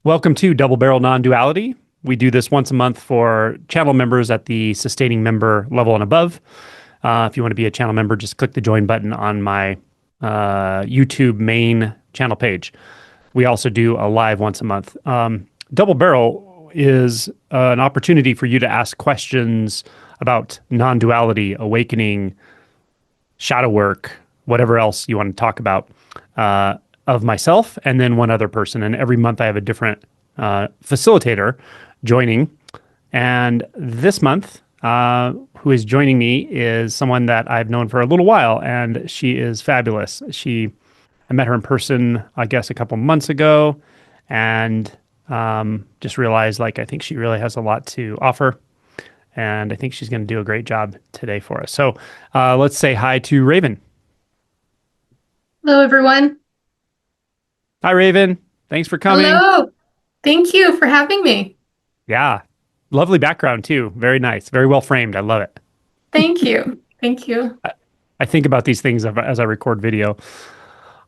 Welcome to Double Barrel Non-Duality. We do this once a month for channel members at the sustaining member level and above. If you want to be a channel member, just click the join button on my YouTube main channel page. We also do a live once a month. Double Barrel is an opportunity for you to ask questions about non-duality, awakening, shadow work, whatever else you want to talk about, of myself and then one other person. And every month I have a different facilitator joining. And this month, who is joining me is someone that I've known for a little while, and she is fabulous. I met her in person, I guess, a couple months ago, and just realized, I think she really has a lot to offer. And I think she's going to do a great job today for us. So let's say hi to Raven. Hello, everyone. Hi, Raven. Thanks for coming. Hello. Thank you for having me. Yeah. Lovely background, too. Very nice. Very well framed. I love it. Thank you. Thank you. I think about these things as I record video.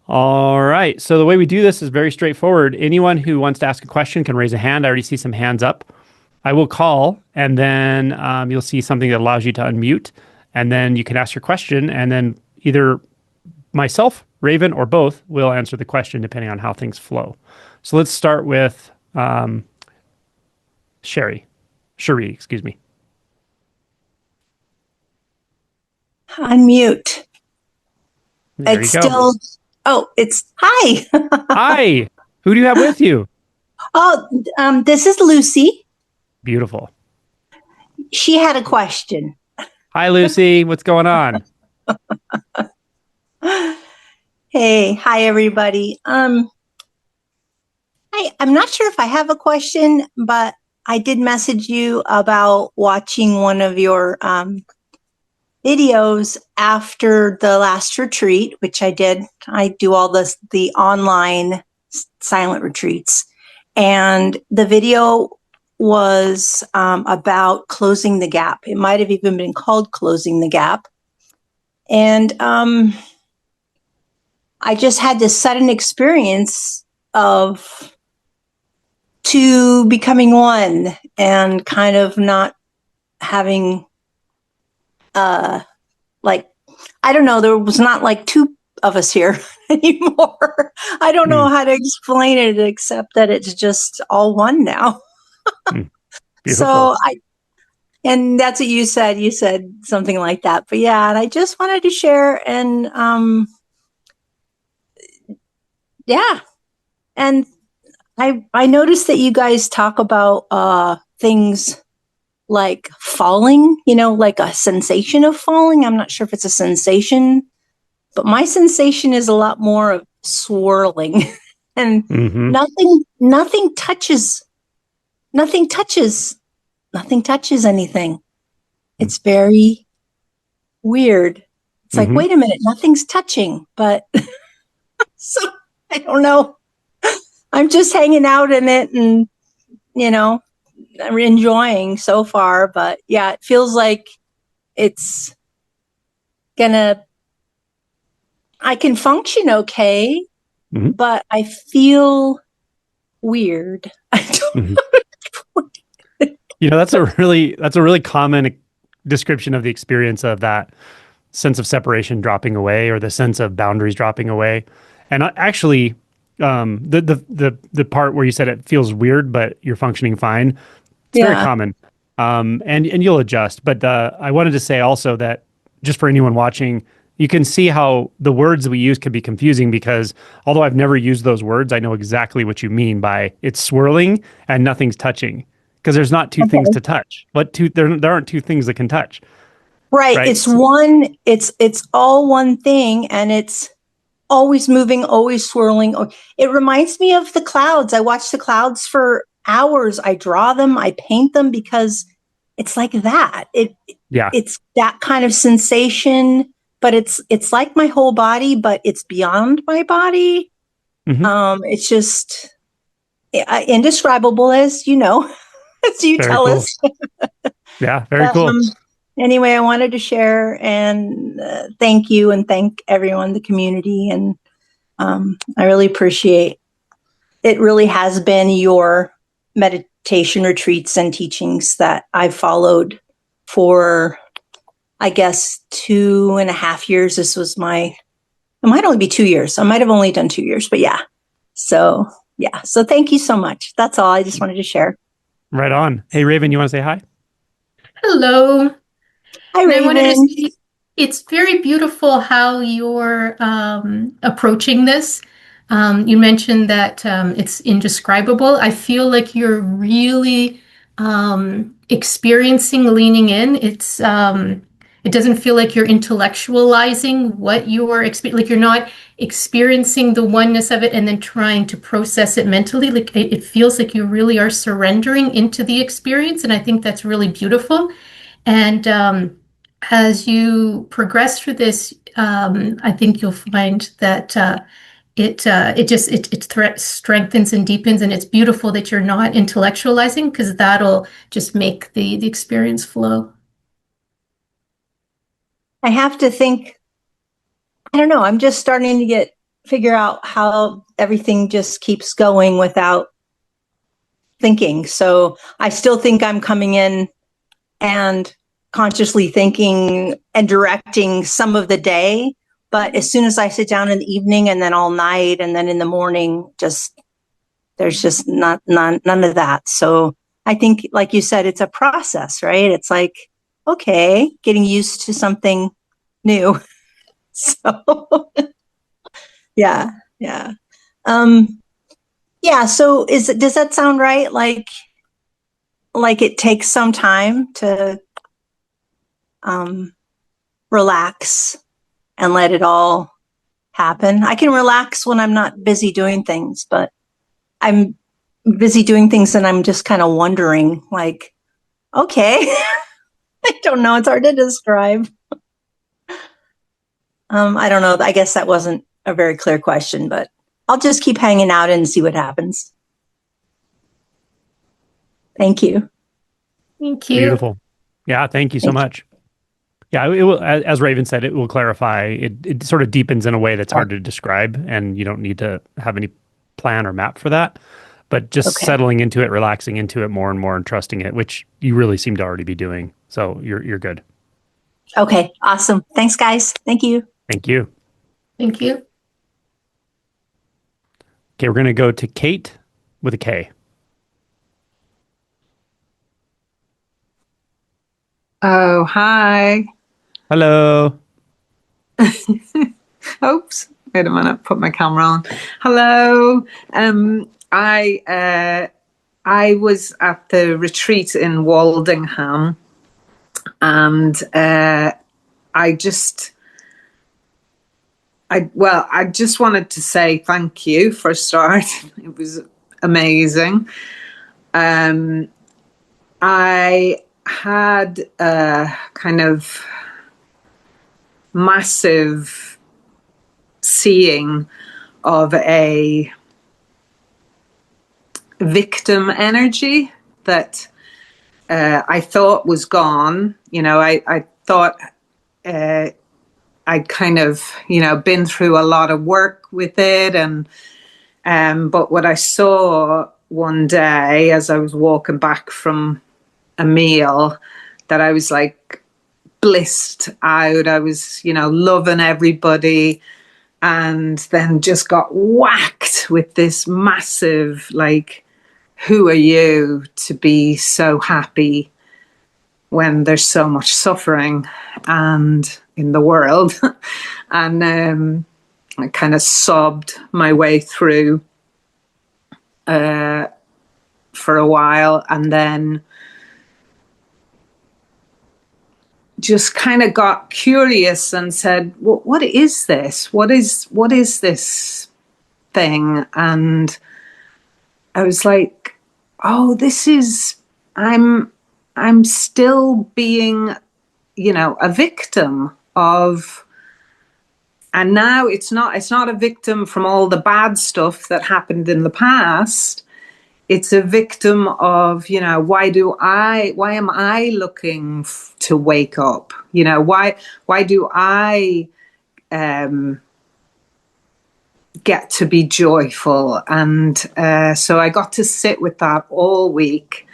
All right. So the way we do this is very straightforward. Anyone who wants to ask a question can raise a hand. I already see some hands up. I will call, and then you'll see something that allows you to unmute, and then you can ask your question, and then either myself, Raven, or both will answer the question depending on how things flow. So let's start with Cherie, excuse me. Unmute. There It's you go. it's hi. Hi. Who do you have with you? This is Lucy. Beautiful. She had a question. Hi, Lucy. What's going on? Hey, hi everybody. I'm not sure if I have a question, but I did message you about watching one of your videos after the last retreat, which I did. I do all the online silent retreats, and the video was about closing the gap. It might have even been called Closing the Gap. And I just had this sudden experience of two becoming one and kind of not having, I don't know, there was not like two of us here anymore. I don't know how to explain it except that it's just all one now. So and that's what you said. You said something like that. But yeah, and I just wanted to share, and yeah. And I noticed that you guys talk about things like falling, like a sensation of falling. I'm not sure if it's a sensation, but my sensation is a lot more of swirling and nothing touches anything. It's very weird. It's like, wait a minute, nothing's touching, but so I don't know. I'm just hanging out in it and, I'm enjoying so far, but yeah, it feels like it's I can function okay, but I feel weird. I don't know. That's a really common description of the experience of that sense of separation dropping away, or the sense of boundaries dropping away. And actually, the part where you said it feels weird, but you're functioning fine, it's very common. And you'll adjust. But I wanted to say also that, just for anyone watching, you can see how the words we use can be confusing, because although I've never used those words, I know exactly what you mean by it's swirling and nothing's touching. Because there's not two things to touch. There aren't two things that can touch. Right. It's one. It's all one thing, and it's always moving, always swirling. It reminds me of the clouds. I watch the clouds for hours. I draw them. I paint them because it's like that. It's that kind of sensation, but it's like my whole body, but it's beyond my body. It's just indescribable, as you know. As you very tell cool. us. Yeah, very cool. Anyway, I wanted to share and thank you and thank everyone, the community. And I really appreciate it really has been your meditation retreats and teachings that I've followed for, I guess, 2.5 years. This was it might only be 2 years. I might have only done 2 years, but yeah. So, yeah. So thank you so much. That's all I just wanted to share. Right on. Hey, Raven, you want to say hi? Hello. Hi, And I wanted to Raven. say it's very beautiful how you're approaching this. You mentioned that it's indescribable. I feel like you're really experiencing leaning in. It doesn't feel like you're intellectualizing what you're experiencing. Like you're not experiencing the oneness of it and then trying to process it mentally. Like it feels like you really are surrendering into the experience, and I think that's really beautiful. And as you progress through this, I think you'll find that it strengthens and deepens, and it's beautiful that you're not intellectualizing because that'll just make the experience flow. I have to think, I don't know, I'm just starting to figure out how everything just keeps going without thinking. So I still think I'm coming in and consciously thinking and directing some of the day. But as soon as I sit down in the evening and then all night and then in the morning, there's just none of that. So I think, like you said, it's a process, right? It's like, okay, getting used to something new. So yeah, yeah. Yeah. So does that sound right? Like it takes some time to relax and let it all happen. I can relax when I'm not busy doing things, but I'm busy doing things and I'm just kind of wondering, like, okay, I don't know. It's hard to describe. I don't know. I guess that wasn't a very clear question, but I'll just keep hanging out and see what happens. Thank you. Thank you. Beautiful. Yeah, thank you so Thank you. much. Yeah, it will, as Raven said, it will clarify. It sort of deepens in a way that's hard to describe, and you don't need to have any plan or map for that. But just Okay. settling into it, relaxing into it more and more, and trusting it, which you really seem to already be doing. So you're good. Okay. Awesome. Thanks, guys. Thank you. Thank you. Thank you. Okay, we're gonna go to Kate with a K. Oh, hi. Hello. Oops. Wait a minute. Put my camera on. Hello. I was at the retreat in Waldingham, and I just wanted to say thank you for a start. It was amazing. I had a kind of massive seeing of a victim energy that I thought was gone. I thought I'd kind of, been through a lot of work with it. But what I saw one day as I was walking back from a meal, that I was like blissed out. I was, loving everybody, and then just got whacked with this massive, like, who are you to be so happy when there's so much suffering and in the world? And I kind of sobbed my way through for a while, and then just kind of got curious and said, what is this? What is this thing? And I was like, oh, this is, I'm still being, a victim of, and now it's not a victim from all the bad stuff that happened in the past. It's a victim of, why am I looking to wake up? Why do I get to be joyful. And so I got to sit with that all week.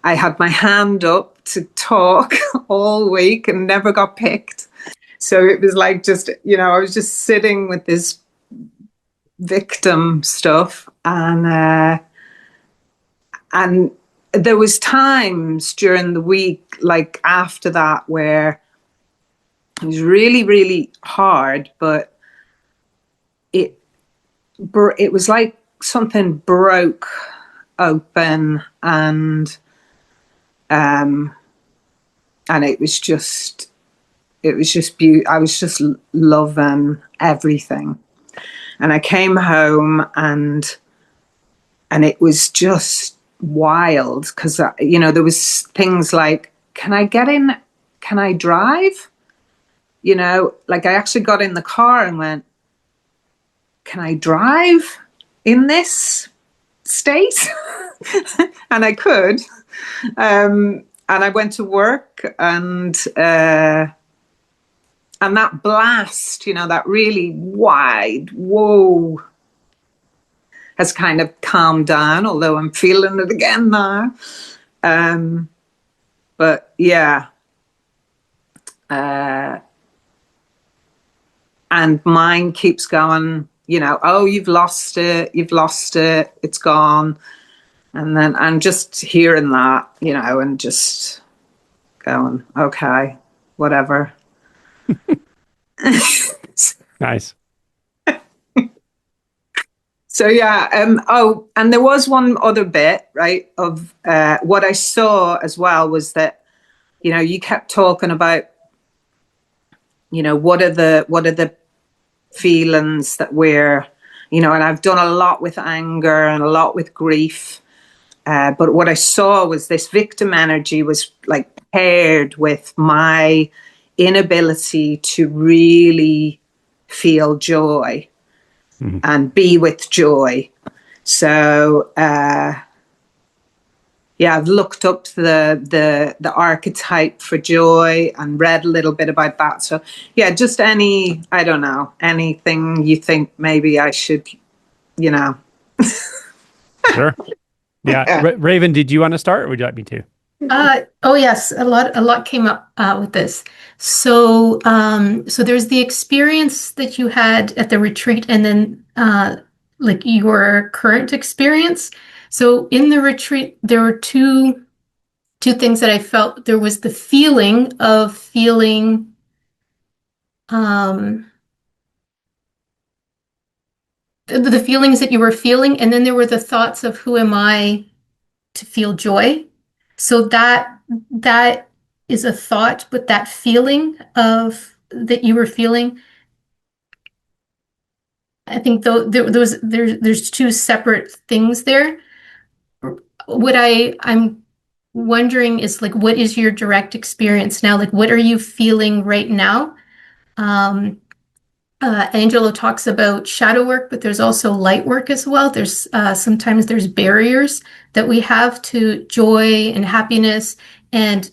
I had my hand up to talk all week and never got picked. So it was like just, I was just sitting with this victim stuff. And there was times during the week, like after that, where it was really, really hard, but it was like something broke open, and it was just beautiful. I was just loving everything. And I came home, and it was just wild, because there was things like, can I get in? Can I drive? Like I actually got in the car and went, can I drive in this state? And I could. And I went to work, and that blast, that really wide, whoa, has kind of calmed down, although I'm feeling it again now. But yeah. And mine keeps going, oh, you've lost it, it's gone. And then I'm just hearing that, and just going, okay, whatever. Nice. So yeah, and there was one other bit, right, of what I saw as well was that, you kept talking about, what are the feelings that we're, and I've done a lot with anger and a lot with grief. But what I saw was this victim energy was like paired with my inability to really feel joy and be with joy. So, yeah, I've looked up the archetype for joy and read a little bit about that. So yeah, just anything you think maybe I should, Sure. Yeah. Raven, did you want to start, or would you like me to? Oh yes, a lot came up with this. So so there's the experience that you had at the retreat, and then like your current experience. So in the retreat, there were two things that I felt. There was the feeling of feeling the feelings that you were feeling, and then there were the thoughts of who am I to feel joy. So that is a thought, but that feeling of that you were feeling, I think there's two separate things there. What I'm wondering is like, what is your direct experience now? Like, what are you feeling right now? Angelo talks about shadow work, but there's also light work as well. There's sometimes there's barriers that we have to joy and happiness, and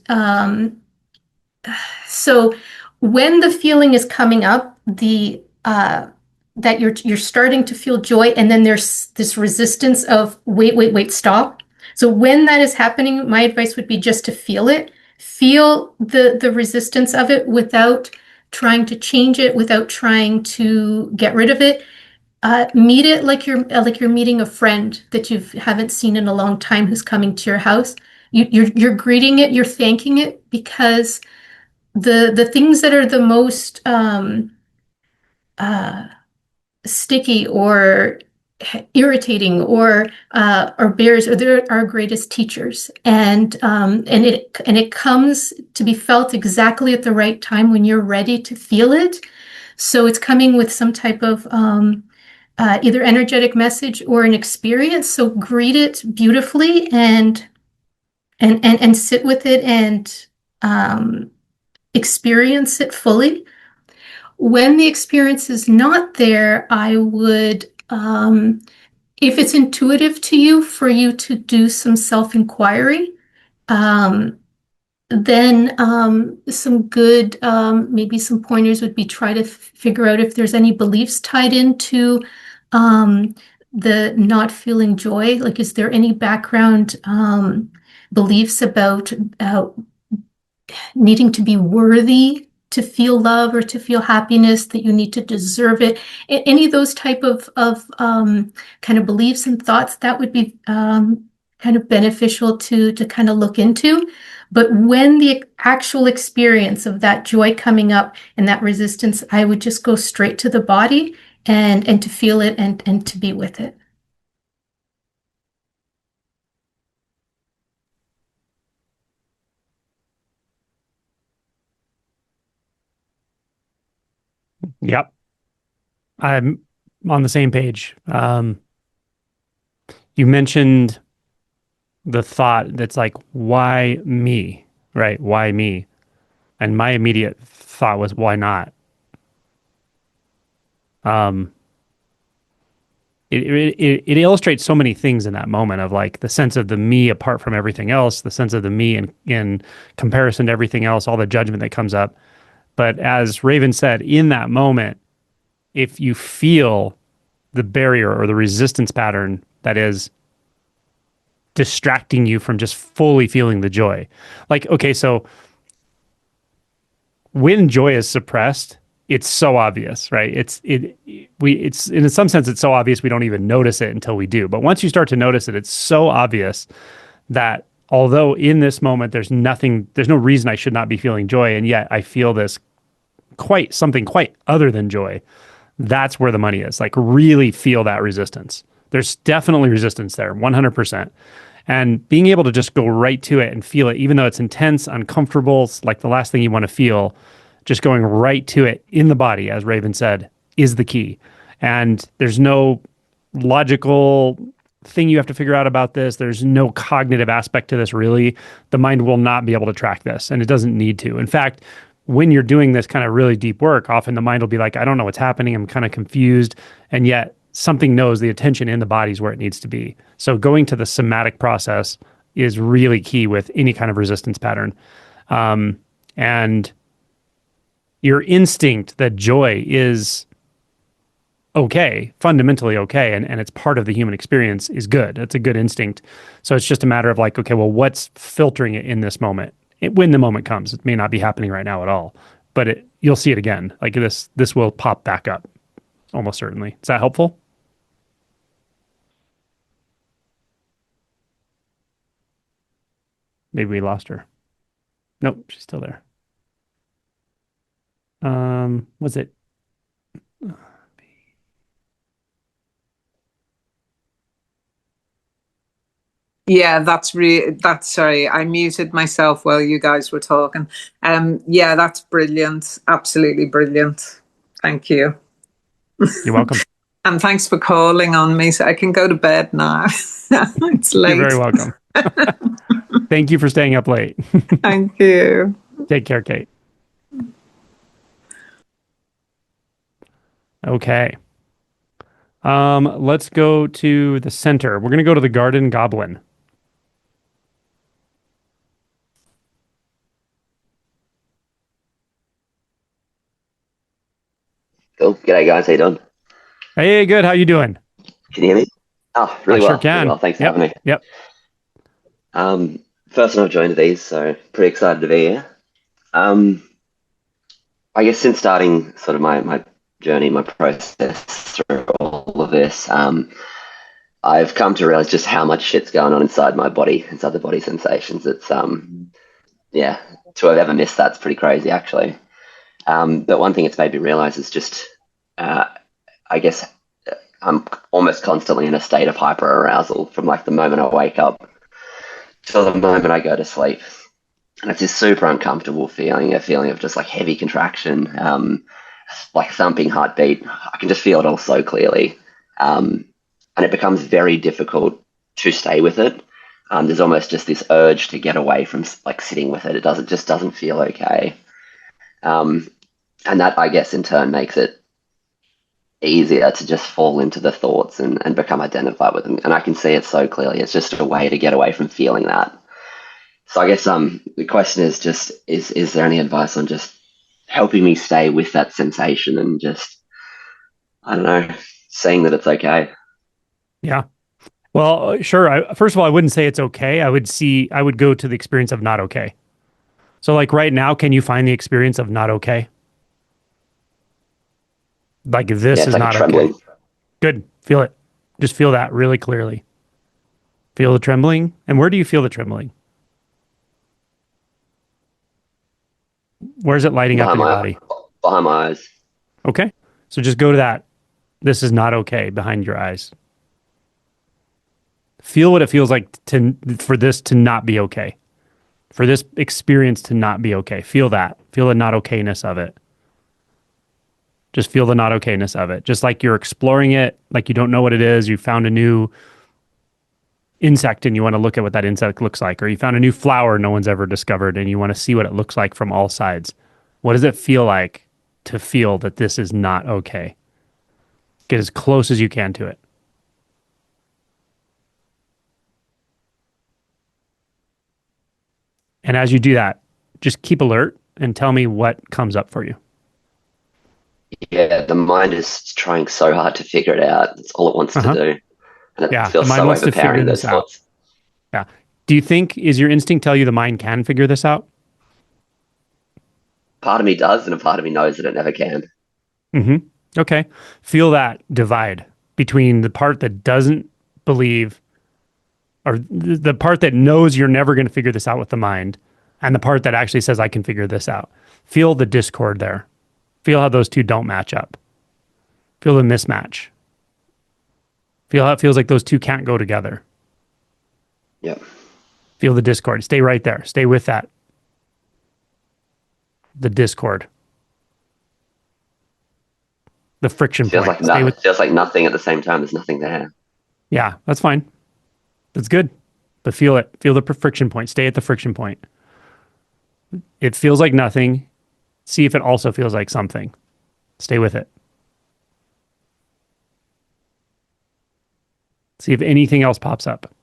so when the feeling is coming up, the that you're starting to feel joy, and then there's this resistance of wait, stop. So when that is happening, my advice would be just to feel it, feel the resistance of it without trying to change it, without trying to get rid of it. Meet it like you're meeting a friend that you haven't seen in a long time who's coming to your house. You're greeting it, you're thanking it, because the things that are the most sticky or irritating or barriers, or they're our greatest teachers, and it comes to be felt exactly at the right time when you're ready to feel it. So it's coming with some type of either energetic message or an experience. So greet it beautifully and sit with it and experience it fully. When the experience is not there, I would, if it's intuitive to you, for you to do some self-inquiry. Then some good, maybe some pointers would be try to figure out if there's any beliefs tied into um, the not feeling joy? Like, is there any background beliefs about needing to be worthy to feel love or to feel happiness, that you need to deserve it? Any of those type of kind of beliefs and thoughts, that would be kind of beneficial to kind of look into. But when the actual experience of that joy coming up and that resistance, I would just go straight to the body and to feel it and to be with it. Yep. I'm on the same page. You mentioned the thought that's like, why me? Right? Why me? And my immediate thought was, why not? Um, it illustrates so many things in that moment of like the sense of the me apart from everything else, the sense of the me in comparison to everything else, all the judgment that comes up. But as Raven said, in that moment, if you feel the barrier or the resistance pattern that is distracting you from just fully feeling the joy. Like, okay, so when joy is suppressed, it's so obvious, right? It's in some sense it's so obvious we don't even notice it until we do. But once you start to notice it, it's so obvious that although in this moment there's no reason I should not be feeling joy, and yet I feel this something quite other than joy. That's where the money is. Like, really feel that resistance. There's definitely resistance there, 100%. And being able to just go right to it and feel it, even though it's intense, uncomfortable, it's like the last thing you want to feel, just going right to it in the body, as Raven said, is the key. And there's no logical thing you have to figure out about this. There's no cognitive aspect to this, really. The mind will not be able to track this, and it doesn't need to. In fact, when you're doing this kind of really deep work, often the mind will be like, I don't know what's happening. I'm kind of confused. And yet something knows the attention in the body is where it needs to be. So going to the somatic process is really key with any kind of resistance pattern. And your instinct that joy is okay, fundamentally okay, and it's part of the human experience is good. It's a good instinct. So it's just a matter of like, okay, well, what's filtering it in this moment? When the moment comes, it may not be happening right now at all, but you'll see it again. Like this will pop back up, almost certainly. Is that helpful? Maybe we lost her. Nope, she's still there. Was it? Yeah, that's sorry, I muted myself while you guys were talking. Yeah, that's brilliant. Absolutely brilliant. Thank you. You're welcome. And thanks for calling on me so I can go to bed now. It's late. You're very welcome. Thank you for staying up late. Thank you. Take care, Kate. Okay. Let's go to the center. We're going to go to the garden goblin. Cool. G'day, guys. How you doing? Hey, good. How you doing? Can you hear me? Oh, really I well. sure can. Really well. Thanks for Yep. having me. Yep. First time I've joined these, so pretty excited to be here. I guess since starting sort of my journey, my process through all of this, I've come to realize just how much shit's going on inside my body, inside the body sensations. It's yeah, to have ever missed that's pretty crazy, actually. But one thing it's made me realize is just, I guess, I'm almost constantly in a state of hyper arousal from like the moment I wake up till the moment I go to sleep. And it's this super uncomfortable feeling, a feeling of just like heavy contraction, like thumping heartbeat. I can just feel it all so clearly. And it becomes very difficult to stay with it. There's almost just this urge to get away from like sitting with it. Just doesn't feel okay. And that, I guess, in turn makes it easier to just fall into the thoughts and become identified with them. And I can see it so clearly. It's just a way to get away from feeling that. So I guess the question is just, is there any advice on just helping me stay with that sensation and just, I don't know, seeing that it's okay. Yeah. Well, sure. First of all, I wouldn't say it's okay. I would go to the experience of not okay. So, like right now, can you find the experience of not okay? Like Yeah, this it's is like a not okay. trembling. Good. Feel it. Just feel that really clearly. Feel the trembling. And where do you feel the trembling? Where is it lighting up in behind your my body? behind my eyes. Okay. So just go to that. This is not okay behind your eyes. Feel what it feels like for this to not be okay. For this experience to not be okay. Feel that. Feel the not okayness of it. Just feel the not okayness of it. Just like you're exploring it, like you don't know what it is. You found a new insect and you want to look at what that insect looks like, or you found a new flower no one's ever discovered and you want to see what it looks like from all sides. What does it feel like to feel that this is not okay? Get as close as you can to it. And as you do that, just keep alert and tell me what comes up for you. Yeah, the mind is trying so hard to figure it out. It's all it wants to Uh-huh. do, and it Yeah, the feels mind so wants to figure overpowering. this Those out. thoughts. Yeah. Do you think, is your instinct tell you the mind can figure this out? Part of me does, and a part of me knows that it never can. Mm-hmm. Okay. Feel that divide between the part that doesn't believe, or the part that knows you're never going to figure this out with the mind, and the part that actually says, I can figure this out. Feel the discord there. Feel how those two don't match up. Feel the mismatch. Feel how it feels like those two can't go together. Yep. Feel the discord. Stay right there. Stay with that. The discord. The friction Feels point. like Stay nothing. with. Feels like nothing at the same time. There's nothing there. Yeah, that's fine. That's good. But feel it. Feel the friction point. Stay at the friction point. It feels like nothing. See if it also feels like something. Stay with it. See if anything else pops up.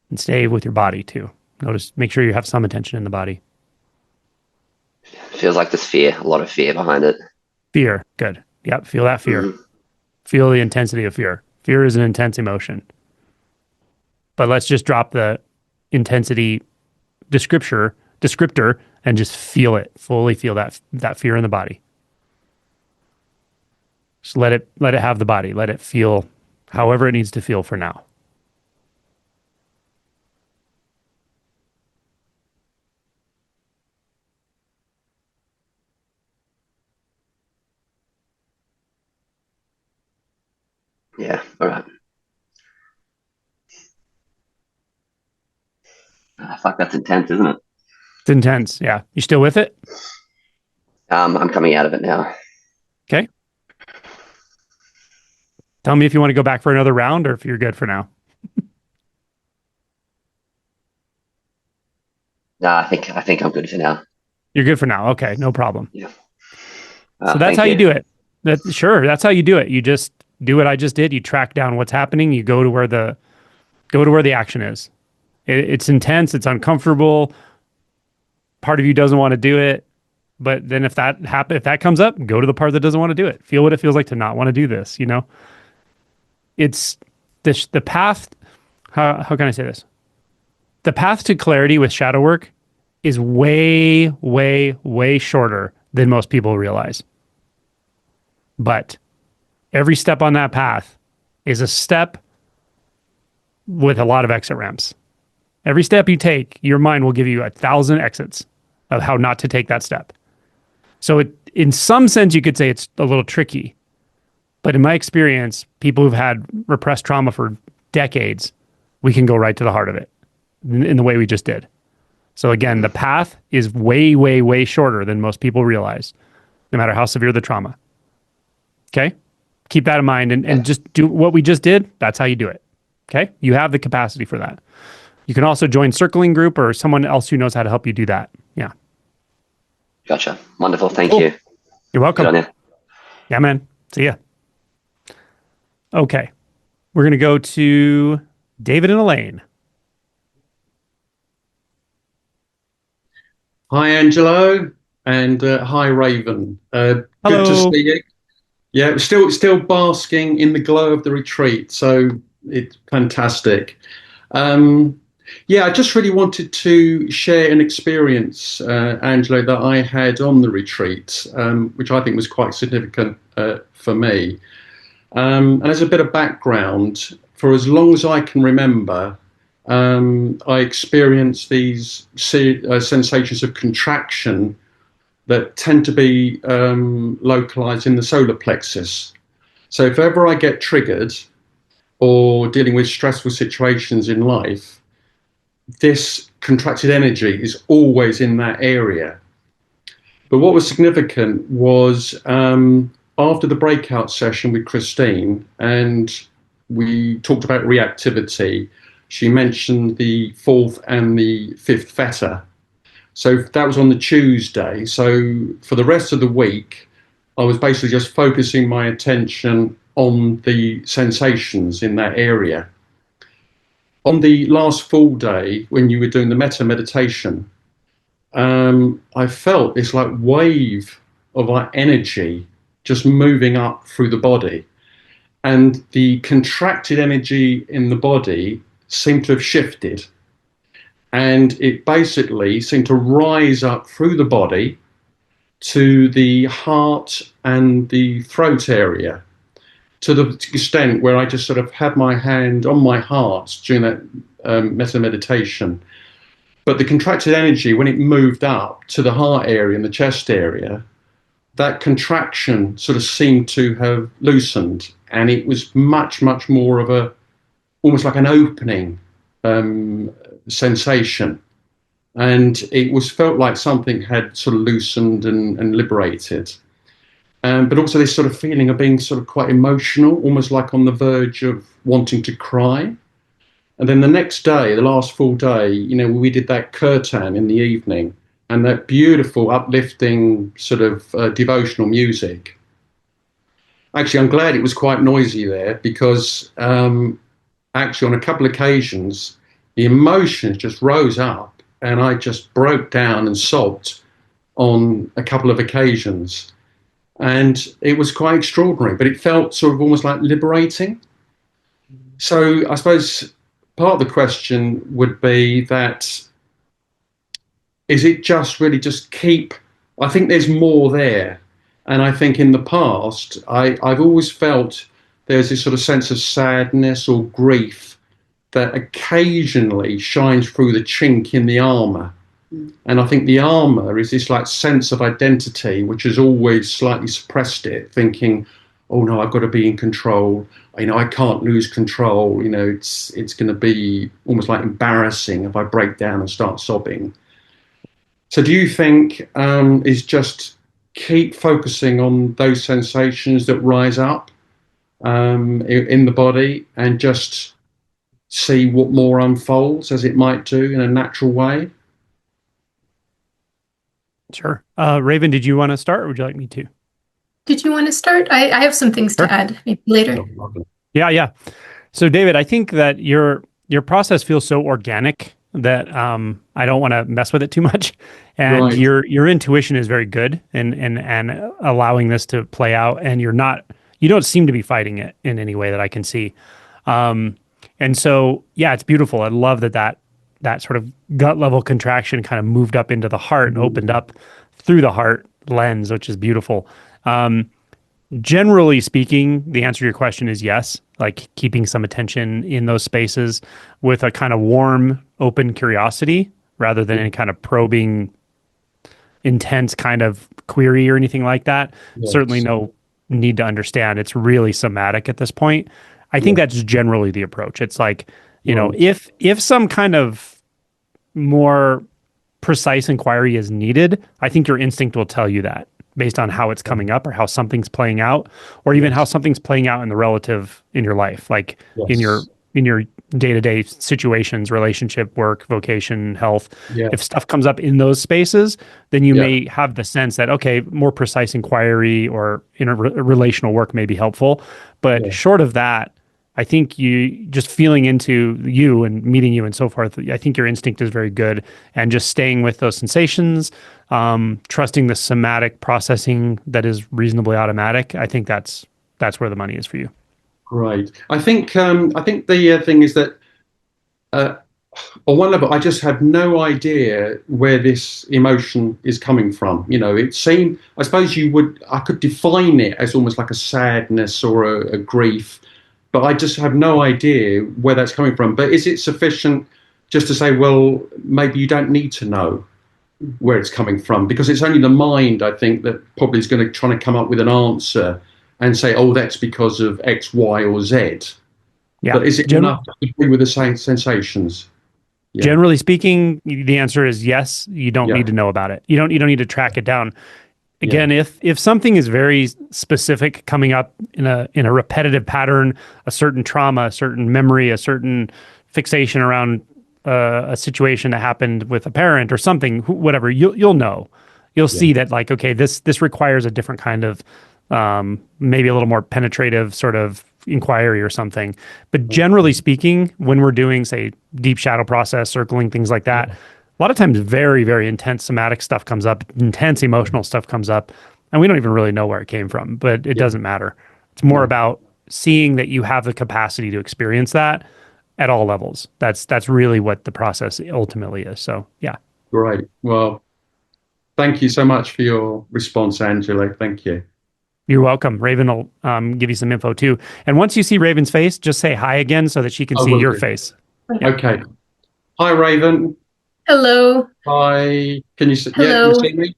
And stay with your body too. Notice, make sure you have some attention in the body. Feels like there's fear, a lot of fear behind it. Fear. Good. Yep. Feel that fear. Mm-hmm. Feel the intensity of fear. Fear is an intense emotion. But let's just drop the intensity descriptor and just feel it. Fully feel that fear in the body. Just let it have the body. Let it feel however it needs to feel for now. Yeah. All right. Fuck, that's intense, isn't it? It's intense. Yeah. You still with it? I'm coming out of it now. Okay. Tell me if you want to go back for another round or if you're good for now. No, I think I'm good for now. You're good for now. Okay. No problem. Yeah. So that's Thank how you you. do it. Sure. That's how you do it. You just do what I just did. You track down what's happening. You go to where the action is. It's intense. It's uncomfortable. Part of you doesn't want to do it. But then if that comes up, go to the part that doesn't want to do it. Feel what it feels like to not want to do this. It's the path. How can I say this? The path to clarity with shadow work is way, way, way shorter than most people realize. But every step on that path is a step with a lot of exit ramps. Every step you take, your mind will give you 1,000 exits of how not to take that step. So in some sense, you could say it's a little tricky. But in my experience, people who've had repressed trauma for decades, we can go right to the heart of it in the way we just did. So again, the path is way, way, way shorter than most people realize, no matter how severe the trauma. Okay? Keep that in mind and just do what we just did. That's how you do it. Okay? You have the capacity for that. You can also join circling group or someone else who knows how to help you do that. Yeah. Gotcha. Wonderful. Thank Cool. you. You're welcome. Good on you. Yeah, man. See ya. Okay. We're going to go to David and Elaine. Hi, Angelo, and hi, Raven. Good to Hello. see you. Yeah, it was still basking in the glow of the retreat, so it's fantastic. Um, yeah, I just really wanted to share an experience, Angelo, that I had on the retreat, which I think was quite significant for me. And as a bit of background, for as long as I can remember, I experienced these sensations of contraction that tend to be localized in the solar plexus. So if ever I get triggered or dealing with stressful situations in life, this contracted energy is always in that area. But what was significant was after the breakout session with Christine, and we talked about reactivity, she mentioned the fourth and the fifth theta. So that was on the Tuesday. So for the rest of the week, I was basically just focusing my attention on the sensations in that area. On the last full day, when you were doing the metta meditation, I felt this like wave of like energy just moving up through the body. And the contracted energy in the body seemed to have shifted. And it basically seemed to rise up through the body to the heart and the throat area, to the extent where I just sort of had my hand on my heart during that metta meditation. But the contracted energy, when it moved up to the heart area and the chest area, that contraction sort of seemed to have loosened, and it was much, much more of a, almost like an opening sensation. And it was felt like something had sort of loosened and liberated. But also this sort of feeling of being sort of quite emotional, almost like on the verge of wanting to cry. And then the next day, the last full day, you know, we did that kirtan in the evening, and that beautiful, uplifting sort of devotional music. Actually, I'm glad it was quite noisy there, because actually on a couple of occasions, the emotions just rose up and I just broke down and sobbed on a couple of occasions. And it was quite extraordinary, but it felt sort of almost like liberating. So I suppose part of the question would be that, is it just really just keep, I think there's more there. And I think in the past, I've always felt there's this sort of sense of sadness or grief that occasionally shines through the chink in the armor. And I think the armor is this like sense of identity, which has always slightly suppressed it, thinking, oh no, I've got to be in control. You know, I can't lose control. You know, it's going to be almost like embarrassing if I break down and start sobbing. So do you think is just keep focusing on those sensations that rise up in the body, and just see what more unfolds as it might do in a natural way? Sure. Raven, did you want to start, or would you like me to? Did you want to start? I have some things Sure. to add maybe later. Yeah. So David, I think that your process feels so organic that I don't want to mess with it too much. And Right. your intuition is very good and allowing this to play out, and you don't seem to be fighting it in any way that I can see. And so, yeah, it's beautiful. I love that sort of gut level contraction kind of moved up into the heart and opened up through the heart lens, which is beautiful. Generally speaking, the answer to your question is yes, like keeping some attention in those spaces with a kind of warm, open curiosity rather than any kind of probing, intense kind of query or anything like that. Yes. Certainly no need to understand. It's really somatic at this point. I think that's generally the approach. It's like, you know, if some kind of more precise inquiry is needed, I think your instinct will tell you that based on how it's coming up or how something's playing out, or even how something's playing out in the relative in your life, like in your day-to-day situations, relationship, work, vocation, health. If stuff comes up in those spaces, then you may have the sense that, okay, more precise inquiry or relational work may be helpful. But short of that, I think you just feeling into you and meeting you and so forth. I think your instinct is very good, and just staying with those sensations, trusting the somatic processing that is reasonably automatic. I think that's where the money is for you. Great. I think the thing is that uh, on one level, I just have no idea where this emotion is coming from. It seemed, I suppose I could define it as almost like a sadness or a grief, but I just have no idea where that's coming from. But is it sufficient just to say, well, maybe you don't need to know where it's coming from? Because it's only the mind, I think, that probably is going to try to come up with an answer and say, oh, that's because of X, Y, or Z. Yeah. But is it enough to agree with the same sensations? Yeah. Generally speaking, the answer is yes. You don't Yeah. need to know about it. You don't need to track it down. Yeah. Again, if something is very specific coming up in a repetitive pattern, a certain trauma, a certain memory, a certain fixation around a situation that happened with a parent or something, whatever, you'll know. You'll Yeah. see that, like, okay, this requires a different kind of maybe a little more penetrative sort of inquiry or something. But generally speaking, when we're doing, say, deep shadow process, circling, things like that, a lot of times very, very intense somatic stuff comes up, intense emotional stuff comes up, and we don't even really know where it came from, but it doesn't matter. It's more about seeing that you have the capacity to experience that at all levels. That's really what the process ultimately is. So, yeah. Great. Well, thank you so much for your response, Angela. Thank you. You're welcome. Raven will give you some info too. And once you see Raven's face, just say hi again so that she can I see will your do. face. Yeah. Okay. Hi, Raven. Hello. Hi. Can you see? Yeah, you Hello. see me?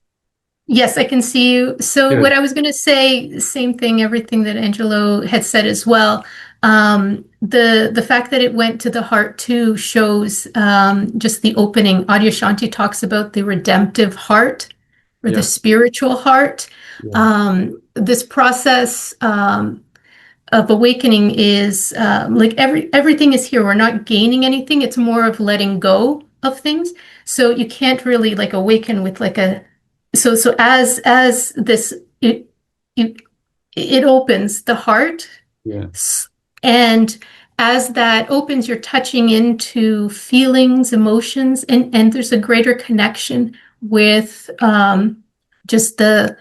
Yes, I can see you. So what Good. I was going to say, same thing, everything that Angelo had said as well. The fact that it went to the heart too shows just the opening. Adyashanti talks about the redemptive heart or the Yeah. spiritual heart. Yeah. This process of awakening is like everything is here. We're not gaining anything. It's more of letting go of things. So you can't really like awaken with like a so as this it, it opens the heart, Yeah. and as that opens, you're touching into feelings, emotions, and there's a greater connection with just the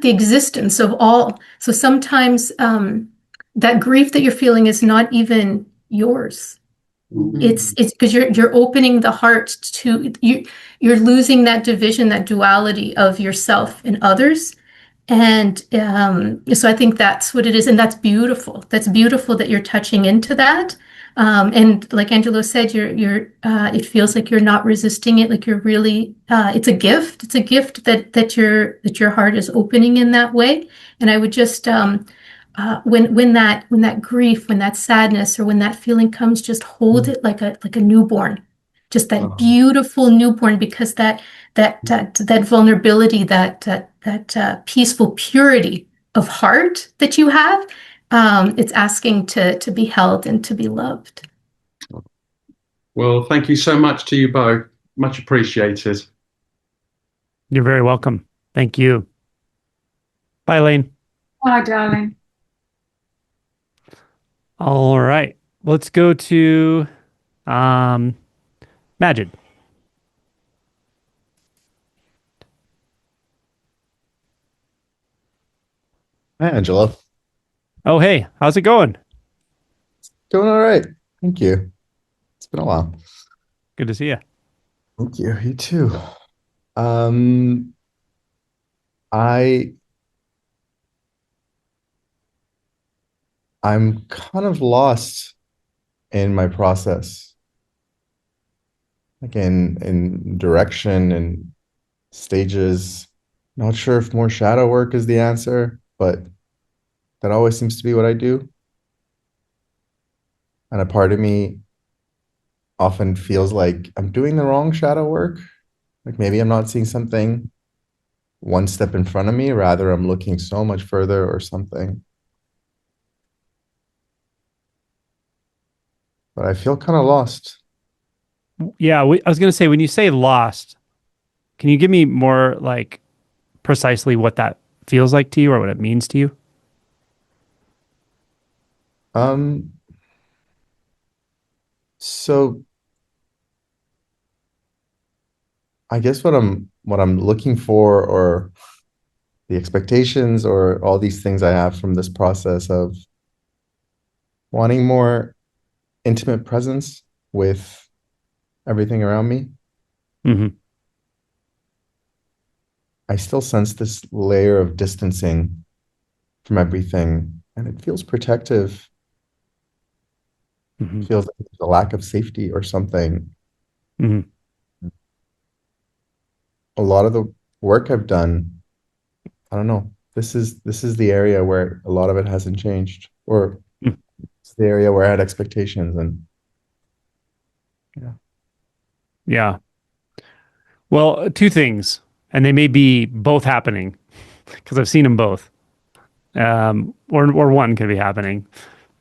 existence of all. So sometimes that grief that you're feeling is not even yours. Mhm. It's because you're opening the heart to you're losing that division, that duality of yourself and others. And so I think that's what it is, and that's beautiful. That's beautiful that you're touching into that. And like Angelo said, it feels like you're not resisting it, like you're really it's a gift. It's a gift that your heart is opening in that way. And I would just when that grief, when that sadness, or when that feeling comes, just hold it like a newborn, just that beautiful newborn, because that vulnerability, that peaceful purity of heart that you have, it's asking to be held and to be loved. Well, thank you so much to you both. Much appreciated. You're very welcome. Thank you. Bye, Lane. Hi, darling. All right. Let's go to Majid. Hi, Angela. Oh, hey, how's it going? Doing all right. Thank you. It's been a while. Good to see you. Thank you. You too. Um, I I'm kind of lost in my process, like in direction and stages. Not sure if more shadow work is the answer, but that always seems to be what I do. And a part of me often feels like I'm doing the wrong shadow work. Like maybe I'm not seeing something one step in front of me, rather I'm looking so much further or something. But I feel kind of lost. Yeah, I was going to say, when you say lost, can you give me more, like, precisely what that feels like to you or what it means to you? Um, so I guess what I'm looking for, or the expectations, or all these things I have from this process of wanting more intimate presence with everything around me. Hmm. I still sense this layer of distancing from everything, and it feels protective. Hmm. Feels like there's a lack of safety or something. Hmm. A lot of the work I've done, I don't know. This is the area where a lot of it hasn't changed, or it's the area where I had expectations, and yeah. Yeah. Well, two things, and they may be both happening because I've seen them both, or one could be happening.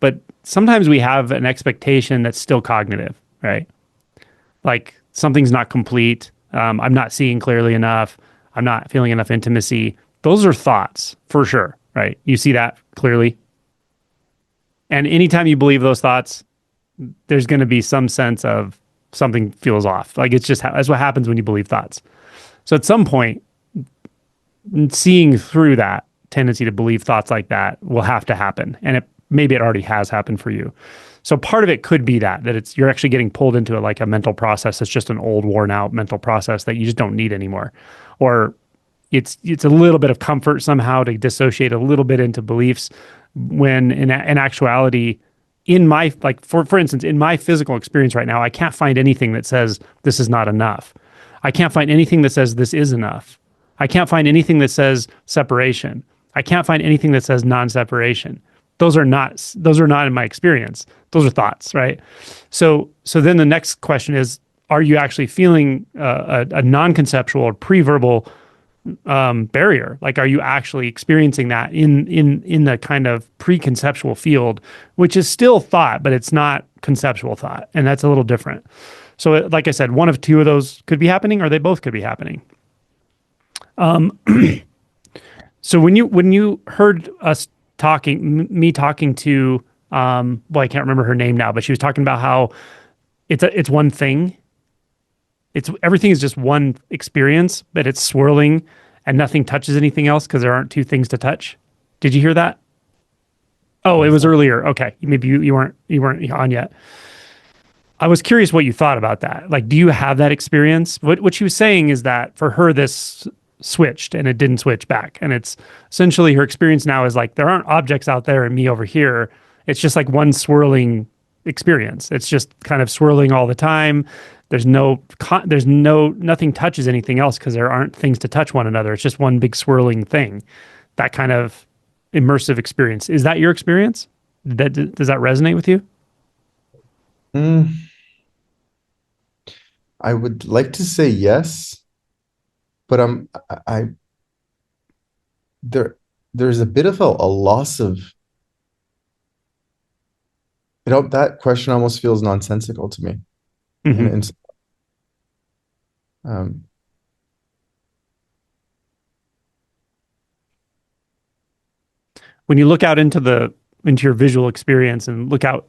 But sometimes we have an expectation that's still cognitive, right? Like something's not complete. I'm not seeing clearly enough. I'm not feeling enough intimacy. Those are thoughts for sure, right? You see that clearly. And anytime you believe those thoughts, there's going to be some sense of something feels off. Like it's just that's what happens when you believe thoughts. So at some point, seeing through that tendency to believe thoughts like that will have to happen, and maybe it already has happened for you. So part of it could be that it's you're actually getting pulled into like a mental process that's just an old, worn out mental process that you just don't need anymore, or it's a little bit of comfort somehow to dissociate a little bit into beliefs when in actuality, in my like for instance, in my physical experience right now, I can't find anything that says this is not enough. I can't find anything that says this is enough. I can't find anything that says separation. I can't find anything that says non-separation. Those are not in my experience. Those are thoughts, right? So then the next question is, are you actually feeling a non-conceptual or pre-verbal barrier? Like, are you actually experiencing that in the kind of preconceptual field, which is still thought, but it's not conceptual thought, and that's a little different. So, like I said, one of two of those could be happening, or they both could be happening. So when you heard us talking, me talking to, well, I can't remember her name now, but she was talking about how it's one thing. It's everything is just one experience, but it's swirling and nothing touches anything else because there aren't two things to touch. Did you hear that? Oh, it was earlier. Okay, maybe you weren't on yet. I was curious what you thought about that. Like, do you have that experience? What she was saying is that for her, this switched and it didn't switch back. And it's essentially her experience now is like there aren't objects out there and me over here. It's just like one swirling experience. It's just kind of swirling all the time. Nothing touches anything else because there aren't things to touch one another. It's just one big swirling thing. That kind of immersive experience. Is that your experience? Does that resonate with you? Mm, I would like to say yes, but there there's a bit of a loss of, that question almost feels nonsensical to me. And, Hmm. and um When you look out into your visual experience and look out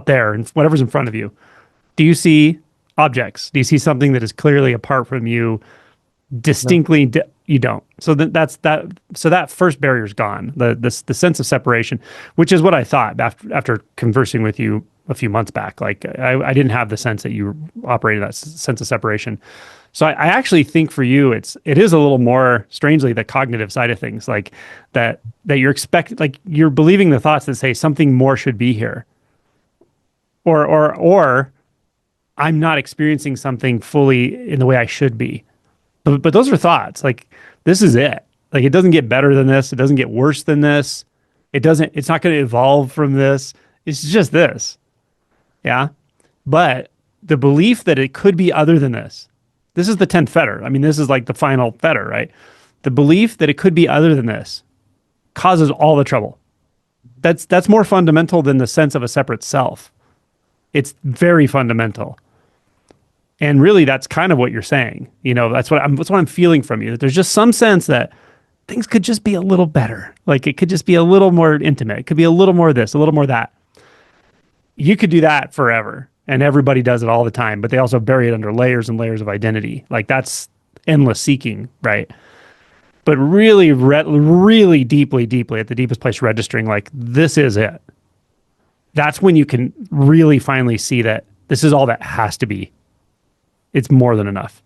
there and whatever's in front of you, do you see objects? Do you see something that is clearly apart from you, no. distinctly? You don't. So that's that. So that first barrier is gone. The sense of separation, which is what I thought after conversing with you a few months back. Like I didn't have the sense that you operated that sense of separation. So I actually think for you, it is a little more strangely the cognitive side of things, like that you're believing the thoughts that say something more should be here, or I'm not experiencing something fully in the way I should be. But those are thoughts. Like this is it. Like it doesn't get better than this. It doesn't get worse than this. It's not going to evolve from this. It's just this. Yeah. But the belief that it could be other than this. This is the 10th fetter. I mean, this is like the final fetter, right? The belief that it could be other than this causes all the trouble. That's more fundamental than the sense of a separate self. It's very fundamental. And really, that's kind of what you're saying. That's what I'm feeling from you. That there's just some sense that things could just be a little better. Like it could just be a little more intimate. It could be a little more this, a little more that. You could do that forever, and everybody does it all the time, but they also bury it under layers and layers of identity. Like that's endless seeking, right? But really, really deeply, deeply at the deepest place, registering like this is it. That's when you can really finally see that this is all that has to be. It's more than enough.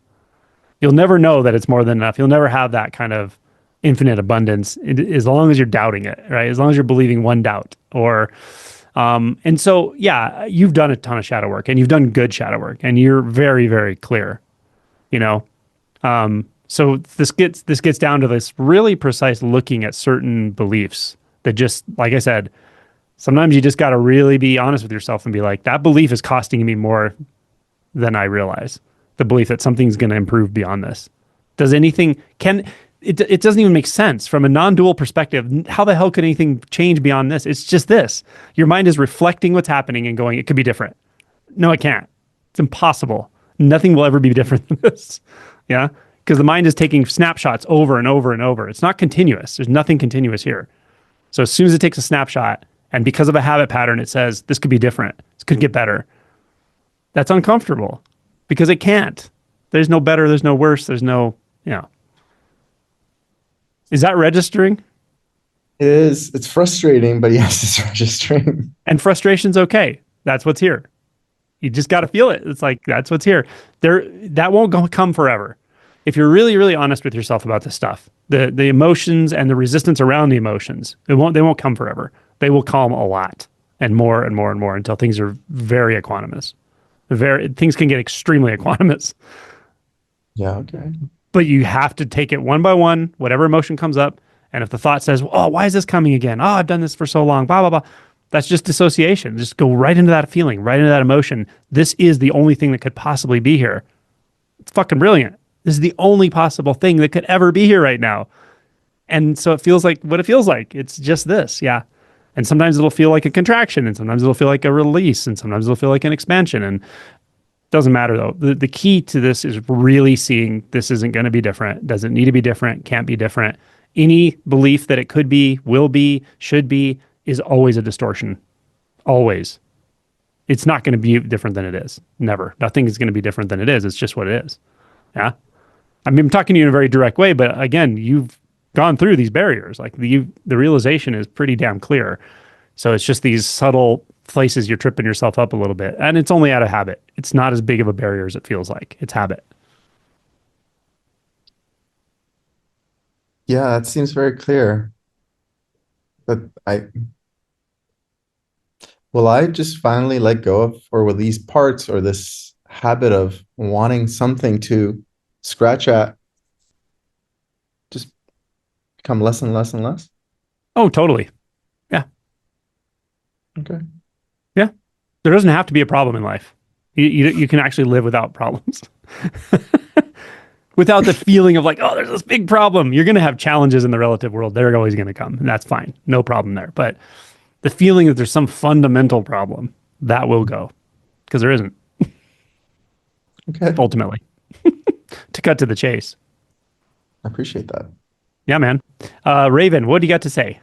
You'll never know that it's more than enough. You'll never have that kind of infinite abundance as long as you're doubting it, right? As long as you're believing one doubt or and so yeah, you've done a ton of shadow work and you've done good shadow work and you're very, very clear, you know. So this gets down to this really precise looking at certain beliefs that just like I said, sometimes you just got to really be honest with yourself and be like, that belief is costing me more than I realize. The belief that something's going to improve beyond this. Does anything can it doesn't even make sense from a non-dual perspective. How the hell could anything change beyond this? It's just this. Your mind is reflecting what's happening and going, it could be different. No, it can't. It's impossible. Nothing will ever be different than this. Yeah. Because the mind is taking snapshots over and over and over. It's not continuous. There's nothing continuous here. So as soon as it takes a snapshot, and because of a habit pattern, it says, this could be different. This could get better. That's uncomfortable because it can't. There's no better. There's no worse. There's no, you know. Is that registering? It is. It's frustrating, but yes, it's registering. And frustration's okay. That's what's here. You just got to feel it. It's like, that's what's here. That won't come forever. If you're really, really honest with yourself about this stuff, the emotions and the resistance around the emotions, they won't come forever. They will calm a lot and more and more and more until things are very equanimous. Things can get extremely equanimous. Yeah, okay. But you have to take it one by one, whatever emotion comes up. And if the thought says, oh, why is this coming again? Oh, I've done this for so long, blah, blah, blah. That's just dissociation. Just go right into that feeling, right into that emotion. This is the only thing that could possibly be here. It's fucking brilliant. This is the only possible thing that could ever be here right now. And so it feels like what it feels like. It's just this. Yeah. And sometimes it'll feel like a contraction, and sometimes it'll feel like a release, and sometimes it'll feel like an expansion. And doesn't matter though. The key to this is really seeing this isn't going to be different. Doesn't need to be different. Can't be different. Any belief that it could be, will be, should be is always a distortion. Always. It's not going to be different than it is. Never. Nothing is going to be different than it is. It's just what it is. Yeah. I mean, I'm talking to you in a very direct way, but again, you've gone through these barriers. Like the realization is pretty damn clear. So it's just these subtle places you're tripping yourself up a little bit. And it's only out of habit. It's not as big of a barrier as it feels like. It's habit. Yeah, that seems very clear. But will I just finally let go of, or will these parts or this habit of wanting something to scratch at just become less and less and less? Oh, totally. Yeah. Okay. Yeah. There doesn't have to be a problem in life. You can actually live without problems. Without the feeling of like, oh, there's this big problem. You're going to have challenges in the relative world. They're always going to come, and that's fine. No problem there. But the feeling that there's some fundamental problem, that will go, because there isn't. Okay. Ultimately. To cut to the chase. I appreciate that. Yeah, man. Raven, what do you got to say?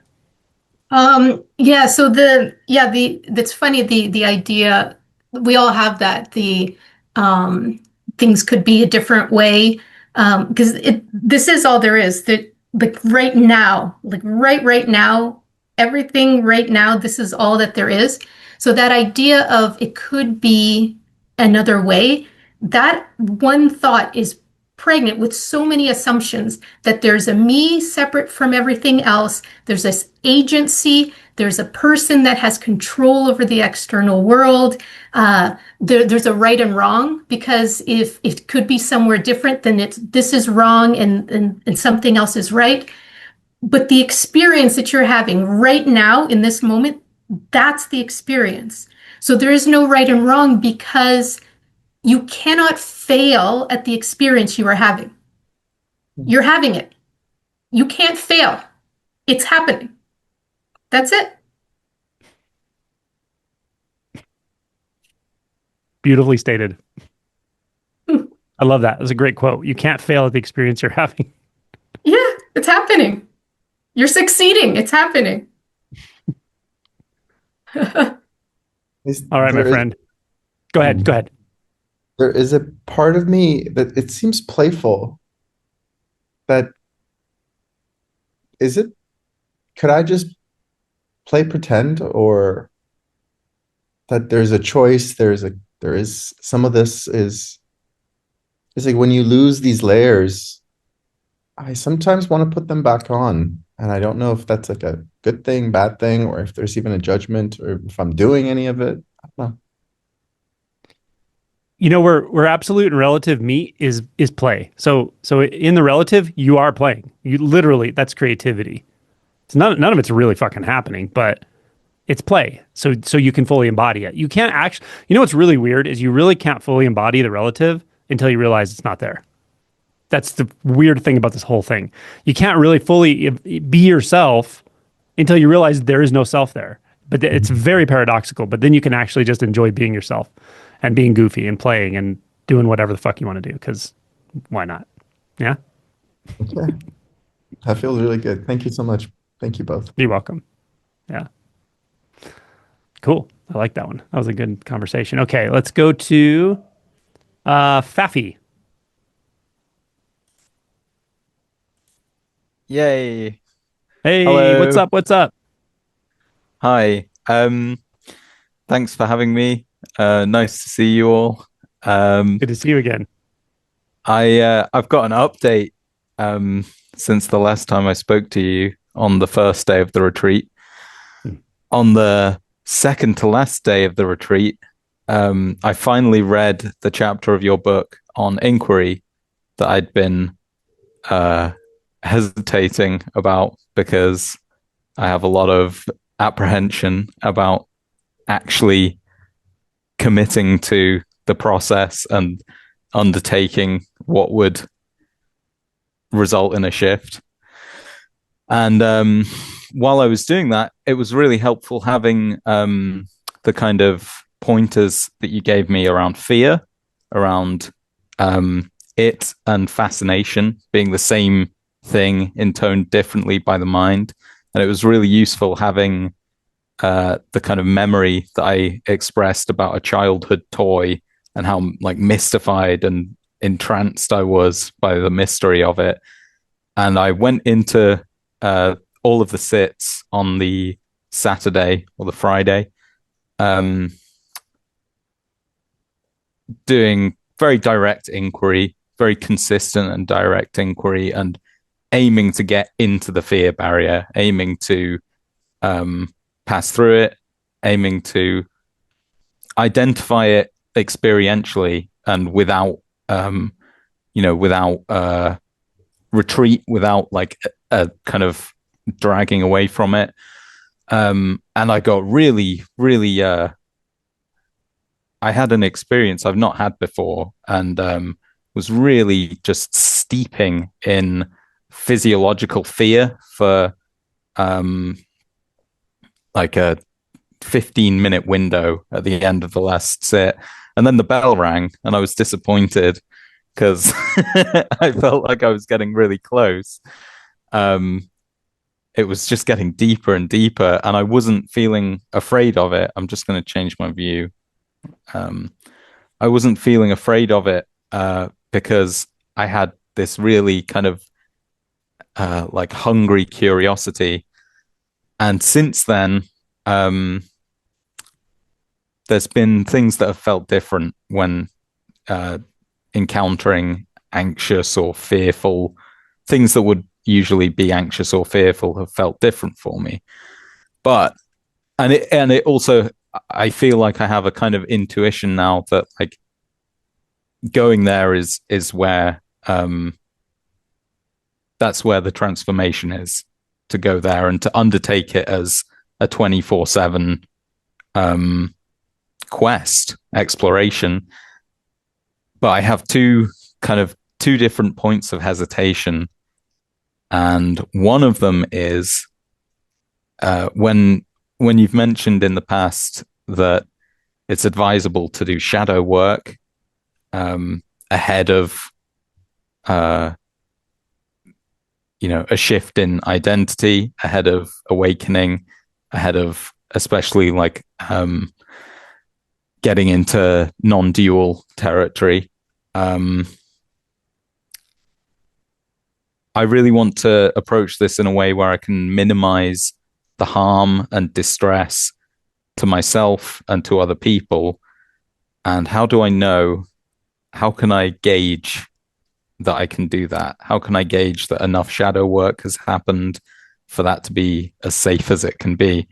Yeah, so that's funny, the idea, we all have that, things could be a different way. Because this is all there is. That like right now, like right now, everything right now, this is all that there is. So that idea of it could be another way, that one thought is pregnant with so many assumptions that there's a me separate from everything else. There's this agency. There's a person that has control over the external world. There's a right and wrong, because if it could be somewhere different, then this is wrong and something else is right. But the experience that you're having right now in this moment, that's the experience. So there is no right and wrong, because you cannot fail at the experience you are having. You're having it. You can't fail. It's happening. That's it. Beautifully stated. I love that. That's a great quote. You can't fail at the experience you're having. Yeah, it's happening. You're succeeding. It's happening. Yeah, All right, my there is friend. Go ahead. Go ahead. there is a part of me that it seems playful. That is it. Could I just play pretend, or that there's a choice? There is some of this is. It's like when you lose these layers, I sometimes want to put them back on. And I don't know if that's like a good thing, bad thing, or if there's even a judgment, or if I'm doing any of it. I don't know. Where absolute and relative meet is play. So in the relative, you are playing. You literally, that's creativity. It's none of it's really fucking happening, but it's play. So you can fully embody it. You can't actually. What's really weird is you really can't fully embody the relative until you realize it's not there. That's the weird thing about this whole thing. You can't really fully be yourself until you realize there is no self there. But it's very paradoxical. But then you can actually just enjoy being yourself and being goofy and playing and doing whatever the fuck you want to do. Because why not? Yeah. Okay. That feels really good. Thank you so much. Thank you both. You're welcome. Yeah. Cool. I like that one. That was a good conversation. Okay, let's go to Faffy. Yay. Hey, Hello. what's up? What's up? Hi. Thanks for having me. Nice to see you all. Good to see you again. I've got an update since the last time I spoke to you on the first day of the retreat. On the second to last day of the retreat, I finally read the chapter of your book on inquiry that I'd been hesitating about because I have a lot of apprehension about actually committing to the process and undertaking what would result in a shift. And while I was doing that, it was really helpful having the kind of pointers that you gave me around fear, around it and fascination being the same thing intoned differently by the mind. And it was really useful having the kind of memory that I expressed about a childhood toy and how like mystified and entranced I was by the mystery of it. And I went into all of the sits on the Saturday or the Friday, doing very direct inquiry, very consistent and direct inquiry, and aiming to get into the fear barrier, aiming to pass through it, aiming to identify it experientially and without retreat, without like a kind of dragging away from it. And I got really I had an experience I've not had before, and was really just steeping in physiological fear for like a 15-minute window at the end of the last sit. And then the bell rang and I was disappointed because I felt like I was getting really close. It was just getting deeper and deeper, and I wasn't feeling afraid of it. I'm just going to change my view. I wasn't feeling afraid of it because I had this really kind of like hungry curiosity. And since then, there's been things that have felt different when encountering anxious or fearful things that would usually be anxious or fearful have felt different for me. But it also, I feel like I have a kind of intuition now that like going there is where that's where the transformation is, to go there and to undertake it as a 24/7 quest, exploration. But I have two different points of hesitation. And one of them is when you've mentioned in the past that it's advisable to do shadow work ahead of a shift in identity, ahead of awakening, ahead of especially like getting into non-dual territory. I really want to approach this in a way where I can minimize the harm and distress to myself and to other people. And how do I know? How can I gauge that I can do that? How can I gauge that enough shadow work has happened for that to be as safe as it can be?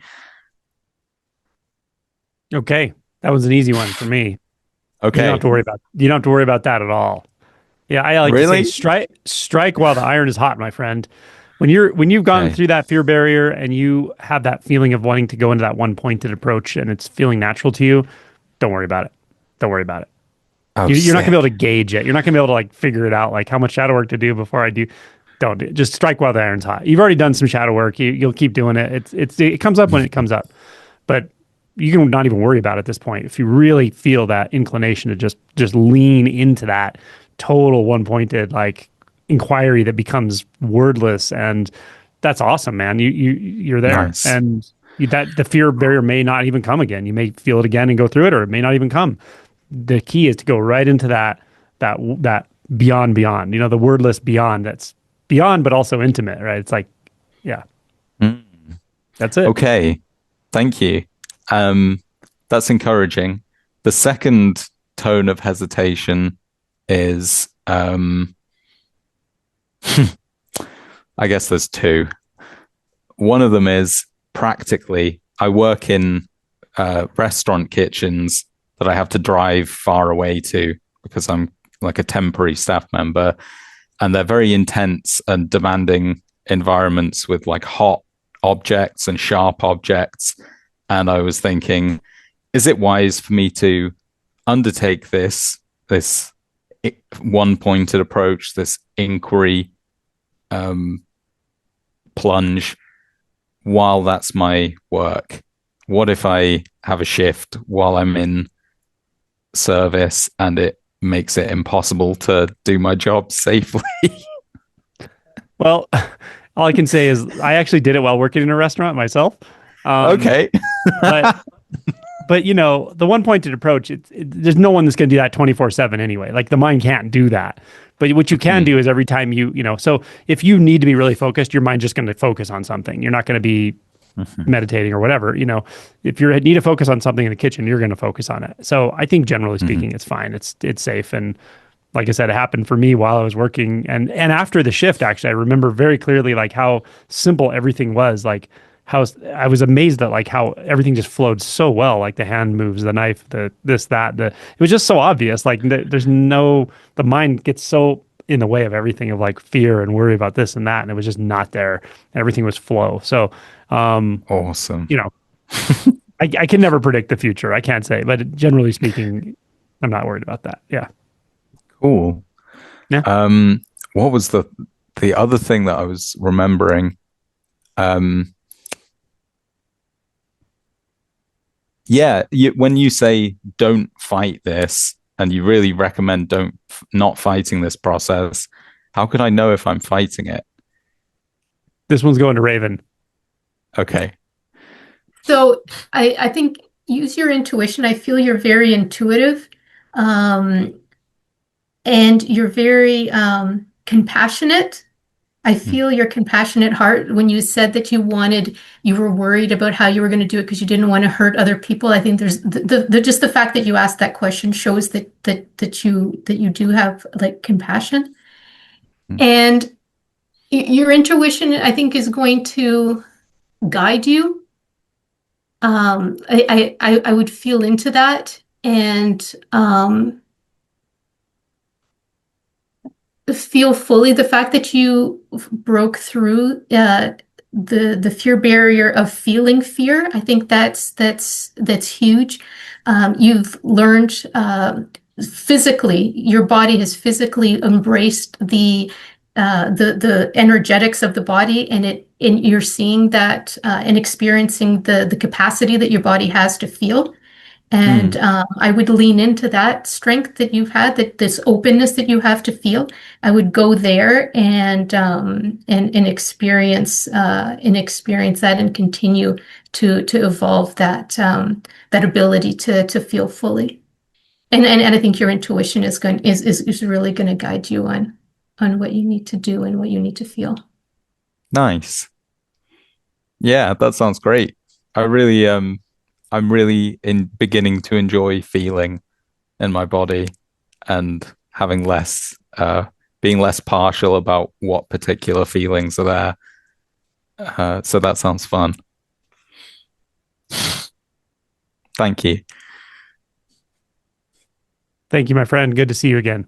Okay, that was an easy one for me. Okay. You don't have to worry about that at all. Yeah, I like Really? to say strike while the iron is hot, my friend. When you've gone through that fear barrier and you have that feeling of wanting to go into that one-pointed approach and it's feeling natural to you, don't worry about it. Don't worry about it. Oh, You're not gonna be able sick. to gauge it. You're not gonna be able to like figure it out, like how much shadow work to do before I do. Don't do it. Just strike while the iron's hot. You've already done some shadow work. You'll keep doing it. It comes up when it comes up, but you can not even worry about it at this point. If you really feel that inclination to just lean into that total one-pointed like inquiry that becomes wordless, and that's awesome, man. You're there, Nice. and that the fear barrier may not even come again. You may feel it again and go through it, or it may not even come. The key is to go right into that beyond, the wordless beyond, that's beyond but also intimate, right? It's like, yeah, that's it. Okay. Thank you. That's encouraging. The second tone of hesitation is, I guess there's two. One of them is practically, I work in restaurant kitchens that I have to drive far away to because I'm like a temporary staff member, and they're very intense and demanding environments with like hot objects and sharp objects. And I was thinking, is it wise for me to undertake this one-pointed approach, this inquiry plunge, while that's my work? What if I have a shift while I'm in service and it makes it impossible to do my job safely? Well, all I can say is I actually did it while working in a restaurant myself. Okay. but the one-pointed approach, there's no one that's going to do that 24/7 anyway. Like the mind can't do that. But what you can do is every time so if you need to be really focused, your mind's just going to focus on something. You're not going to be meditating or whatever. If you need to focus on something in the kitchen, you're going to focus on it. So I think generally speaking, it's fine. It's safe. And like I said, it happened for me while I was working and after the shift. Actually, I remember very clearly like how simple everything was. Like how I was amazed at like how everything just flowed so well. Like the hand moves, the knife, the this, that, it was just so obvious. Like the mind gets so in the way of everything, of like fear and worry about this and that. And it was just not there. Everything was flow. So, awesome. I can never predict the future. I can't say, but generally speaking, I'm not worried about that. Yeah. Cool. Yeah. What was the other thing that I was remembering? When you say don't fight this, and you really recommend not fighting this process, how could I know if I'm fighting it? This one's going to Raven. Okay. So I think use your intuition. I feel you're very intuitive, and you're very compassionate. I feel your compassionate heart when you said that you were worried about how you were going to do it because you didn't want to hurt other people. I think there's just the fact that you asked that question shows that you do have like compassion, and your intuition, I think, is going to guide you. I would feel into that and feel fully the fact that you broke through the fear barrier of feeling fear. I think that's huge. You've learned physically, your body has physically embraced the energetics of the body, and you're seeing that and experiencing the capacity that your body has to feel. And I would lean into that strength that you've had, that this openness that you have to feel. I would go there and experience that, and continue to evolve that that ability to feel fully. And I think your intuition is really going to guide you on what you need to do and what you need to feel. Nice. Yeah, that sounds great. I'm really beginning to enjoy feeling in my body and having being less partial about what particular feelings are there. So that sounds fun. Thank you. Thank you, my friend. Good to see you again.